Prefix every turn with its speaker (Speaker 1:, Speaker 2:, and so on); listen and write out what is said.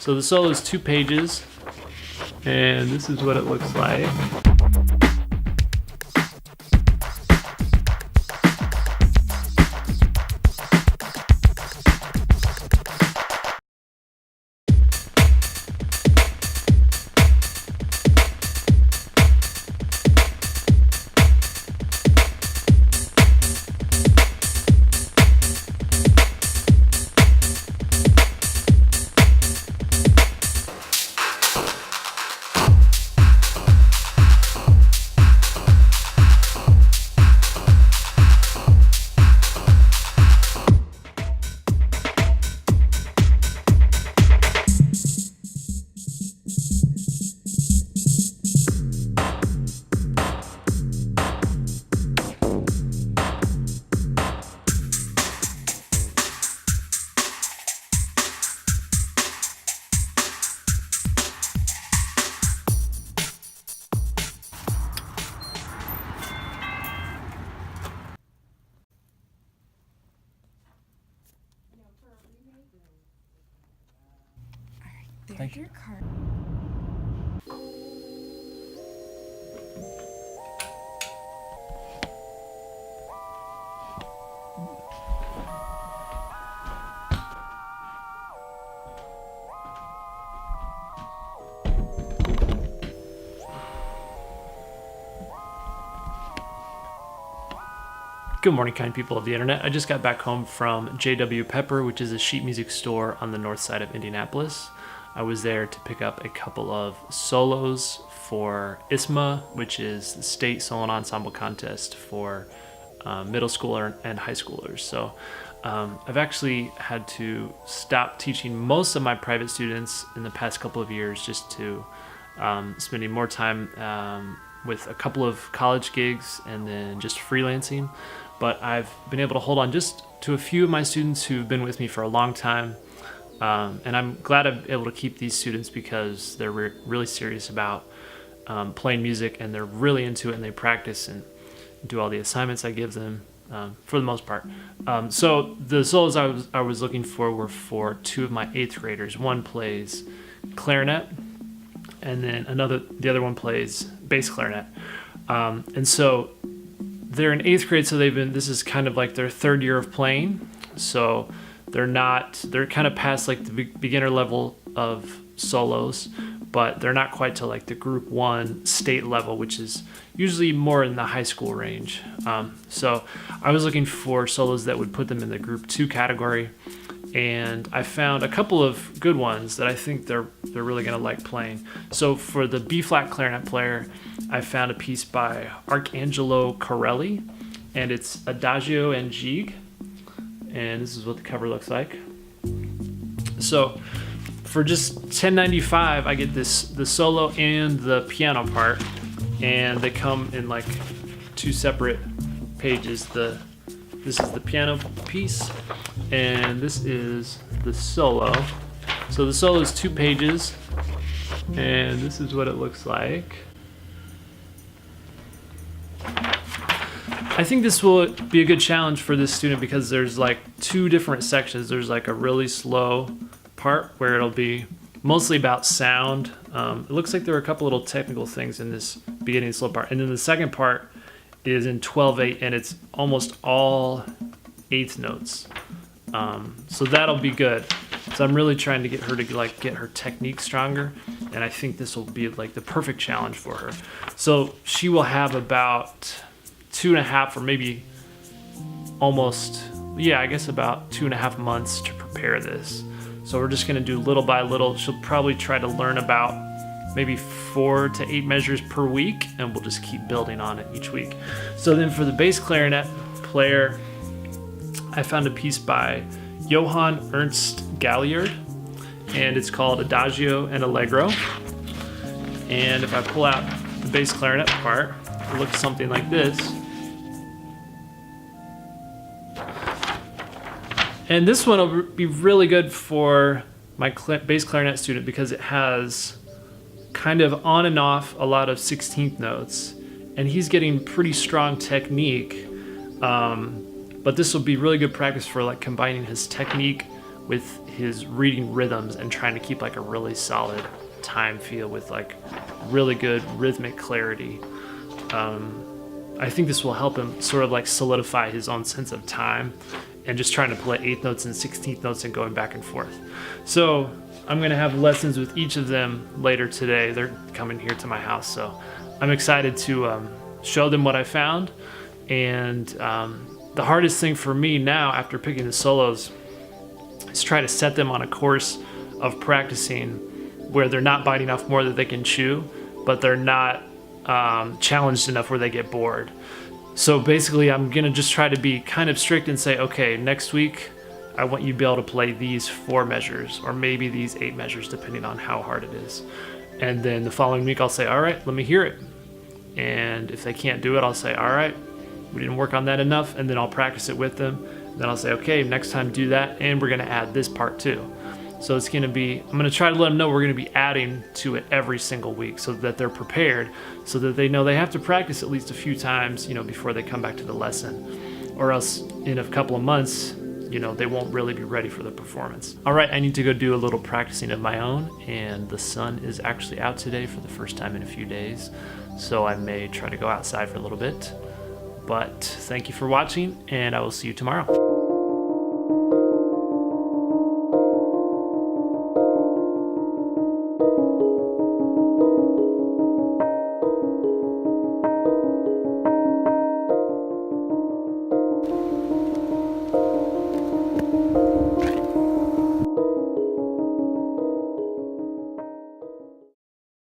Speaker 1: So the solo is 2 pages, and this is what it looks like.
Speaker 2: Thank you. Your card.
Speaker 1: Good morning, kind people of the internet. I just got back home from J.W. Pepper, which is a sheet music store on the north side of Indianapolis. I was there to pick up a couple of solos for ISMA, which is the State Solo and Ensemble Contest for middle schooler and high schoolers. So I've actually had to stop teaching most of my private students in the past couple of years just to spending more time with a couple of college gigs and then just freelancing. But I've been able to hold on just to a few of my students who've been with me for a long time. And I'm glad I'm able to keep these students because they're really serious about playing music, and they're really into it, and they practice and do all the assignments I give them for the most part. So the solos I was looking for were for 2 of my 8th graders. One plays clarinet, and then the other one plays bass clarinet. And so they're in 8th grade, so this is kind of like their 3rd year of playing. So they're kind of past like the beginner level of solos, but they're not quite to like the group 1 state level, which is usually more in the high school range. So I was looking for solos that would put them in the group 2 category, and I found a couple of good ones that I think they're really gonna like playing. So for the B-flat clarinet player, I found a piece by Arcangelo Corelli, and it's Adagio and Gigue, and this is what the cover looks like. So for just $10.95, I get the solo and the piano part, and they come in like 2 separate pages. This is the piano piece, and this is the solo. So the solo is 2 pages, and this is what it looks like. I think this will be a good challenge for this student because there's like 2 different sections. There's like a really slow part where it'll be mostly about sound. It looks like there are a couple little technical things in this beginning slow part. And then the second part is in 12/8, and it's almost all 8th notes. So that'll be good. So I'm really trying to get her to like get her technique stronger, and I think this will be like the perfect challenge for her. So she will have about 2.5 or maybe almost, I guess about 2.5 months to prepare this. So we're just gonna do little by little. She'll probably try to learn about maybe 4 to 8 measures per week, and we'll just keep building on it each week. So then for the bass clarinet player, I found a piece by Johann Ernst Galliard, and it's called Adagio and Allegro. And if I pull out the bass clarinet part, it looks something like this. And this one will be really good for my bass clarinet student because it has kind of on and off a lot of 16th notes, and he's getting pretty strong technique. But this will be really good practice for like combining his technique with his reading rhythms and trying to keep like a really solid time feel with like really good rhythmic clarity. I think this will help him sort of like solidify his own sense of time and just trying to play 8th notes and 16th notes and going back and forth. So I'm going to have lessons with each of them later today. They're coming here to my house, so I'm excited to show them what I found. And the hardest thing for me now after picking the solos is try to set them on a course of practicing where they're not biting off more than they can chew, but they're not challenged enough where they get bored. So basically I'm gonna just try to be kind of strict and say, okay, next week I want you to be able to play these 4 measures or maybe these 8 measures depending on how hard it is. And then the following week I'll say, all right, let me hear it. And if they can't do it, I'll say, all right, we didn't work on that enough, and then I'll practice it with them. Then I'll say, okay, next time do that, and we're gonna add this part too. So it's gonna be, I'm gonna try to let them know we're gonna be adding to it every single week so that they're prepared, so that they know they have to practice at least a few times, before they come back to the lesson. Or else in a couple of months, they won't really be ready for the performance. All right, I need to go do a little practicing of my own, and the sun is actually out today for the first time in a few days, so I may try to go outside for a little bit. But thank you for watching, and I will see you tomorrow.